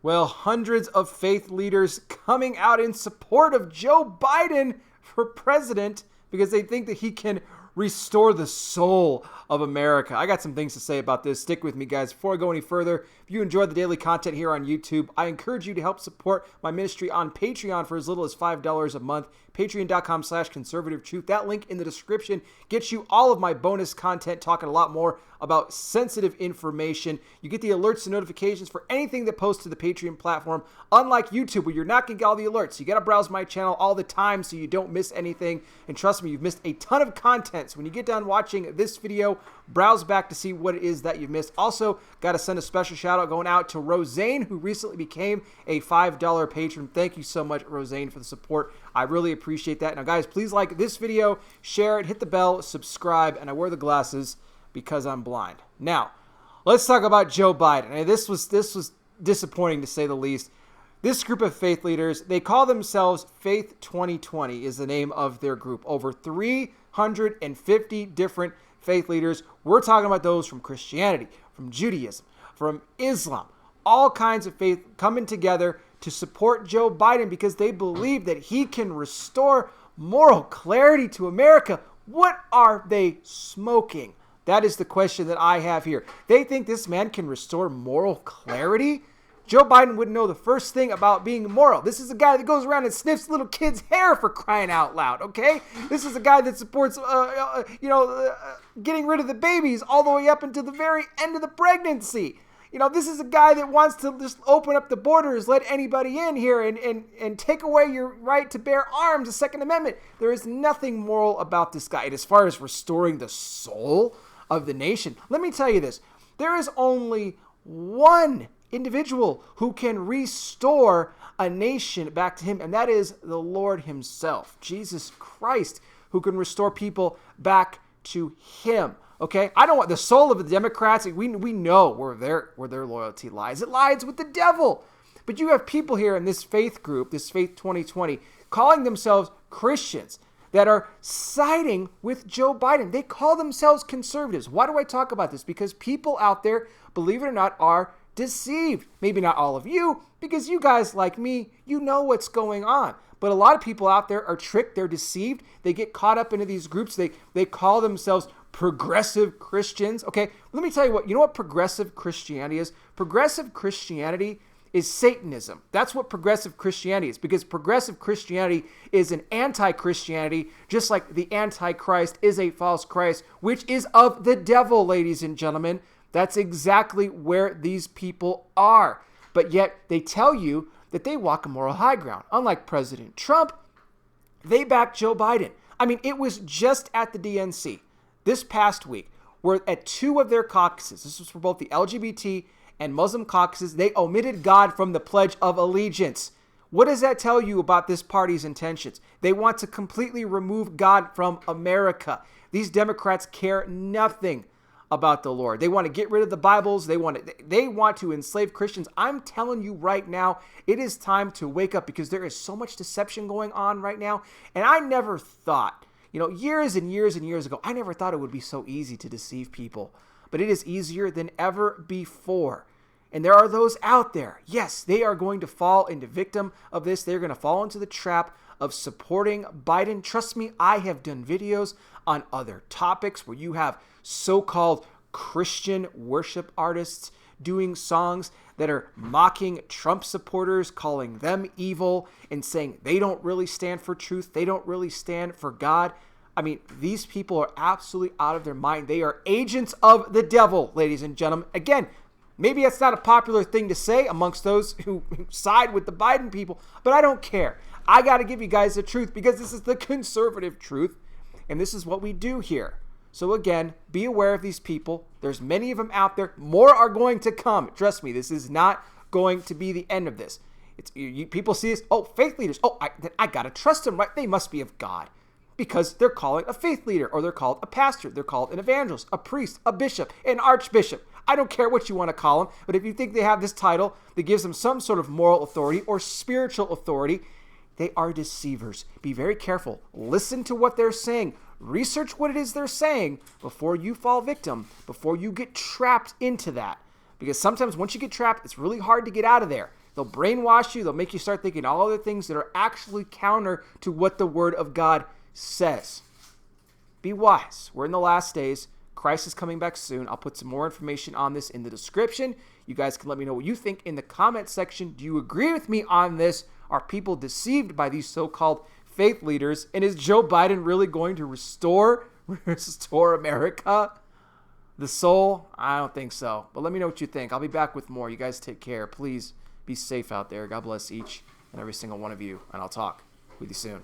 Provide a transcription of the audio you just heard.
Well, hundreds of faith leaders coming out in support of Joe Biden for president because they think that he can restore the soul of America. I got some things to say about this. Stick with me, guys. Before I go any further, if you enjoy the daily content here on YouTube, I encourage you to help support my ministry on Patreon for as little as $5 a month. Patreon.com/conservative truth. That link in the description gets you all of my bonus content, talking a lot more about sensitive information. You get the alerts and notifications for anything that posts to the Patreon platform, unlike YouTube, where you're not going to get all the alerts. You got to browse my channel all the time so you don't miss anything. And trust me, you've missed a ton of content. So when you get done watching this video, browse back to see what it is that you've missed. Also, got to send a special shout out going out to Rosane, who recently became a $5 patron. Thank you so much, Rosane, for the support. I really appreciate that. Now, guys, please like this video, share it, hit the bell, subscribe, and I wear the glasses because I'm blind. Now, let's talk about Joe Biden. And this was disappointing, to say the least. This group of faith leaders, they call themselves Faith 2020 is the name of their group. Over 350 different faith leaders. We're talking about those from Christianity, from Judaism, from Islam, all kinds of faith coming together to support Joe Biden because they believe that he can restore moral clarity to America. What are they smoking? That is the question that I have here. They think this man can restore moral clarity? Joe Biden wouldn't know the first thing about being moral. This is a guy that goes around and sniffs little kids' hair, for crying out loud, okay? This is a guy that supports, getting rid of the babies all the way up until the very end of the pregnancy. You know, this is a guy that wants to just open up the borders, let anybody in here, and take away your right to bear arms, the Second Amendment. There is nothing moral about this guy. And as far as restoring the soul of the nation, let me tell you this. There is only one individual who can restore a nation back to him, and that is the Lord himself, Jesus Christ, who can restore people back to him. Okay, I don't want the soul of the Democrats. We know where their loyalty lies. It lies with the devil. But you have people here in this faith group, this Faith 2020, calling themselves Christians that are siding with Joe Biden. They call themselves conservatives. Why do I talk about this? Because people out there, believe it or not, are deceived. Maybe not all of you, because you guys like me, you know what's going on. But a lot of people out there are tricked. They're deceived. They get caught up into these groups. They call themselves progressive Christians. Okay, let me tell you what. You know what progressive Christianity is? Progressive Christianity is Satanism. That's what progressive Christianity is, because progressive Christianity is an anti-Christianity, just like the Antichrist is a false Christ, which is of the devil, ladies and gentlemen. That's exactly where these people are. But yet they tell you that they walk a moral high ground. Unlike President Trump, they back Joe Biden. I mean, it was just at the DNC this past week where at two of their caucuses, this was for both the LGBT and Muslim caucuses, they omitted God from the Pledge of Allegiance. What does that tell you about this party's intentions? They want to completely remove God from America. These Democrats care nothing about the Lord. They want to get rid of the Bibles. They want to enslave Christians. I'm telling you right now, it is time to wake up, because there is so much deception going on right now. And I never thought, years and years and years ago, I never thought it would be so easy to deceive people. But it is easier than ever before. And there are those out there. Yes, they are going to fall into victim of this. They're going to fall into the trap of supporting Biden. Trust me, I have done videos on other topics where you have so-called Christian worship artists doing songs that are mocking Trump supporters, calling them evil, and saying they don't really stand for truth. They don't really stand for God. I mean, these people are absolutely out of their mind. They are agents of the devil, ladies and gentlemen. Again, maybe that's not a popular thing to say amongst those who side with the Biden people, but I don't care. I got to give you guys the truth, because this is the conservative truth, and this is what we do here. So again, be aware of these people. There's many of them out there. More are going to come. Trust me, this is not going to be the end of this. People see this, faith leaders. I got to trust them, right? They must be of God, because they're calling a faith leader, or they're called a pastor. They're called an evangelist, a priest, a bishop, an archbishop. I don't care what you want to call them, but if you think they have this title that gives them some sort of moral authority or spiritual authority, they are deceivers. Be very careful. Listen to what they're saying. Research what it is they're saying before you fall victim, before you get trapped into that. Because sometimes once you get trapped, it's really hard to get out of there. They'll brainwash you. They'll make you start thinking all other things that are actually counter to what the Word of God says. Be wise. We're in the last days. Christ is coming back soon. I'll put some more information on this in the description. You guys can let me know what you think in the comment section. Do you agree with me on this? Are people deceived by these so-called faith leaders? And is Joe Biden really going to restore America? The soul? I don't think so. But let me know what you think. I'll be back with more. You guys take care. Please be safe out there. God bless each and every single one of you. And I'll talk with you soon.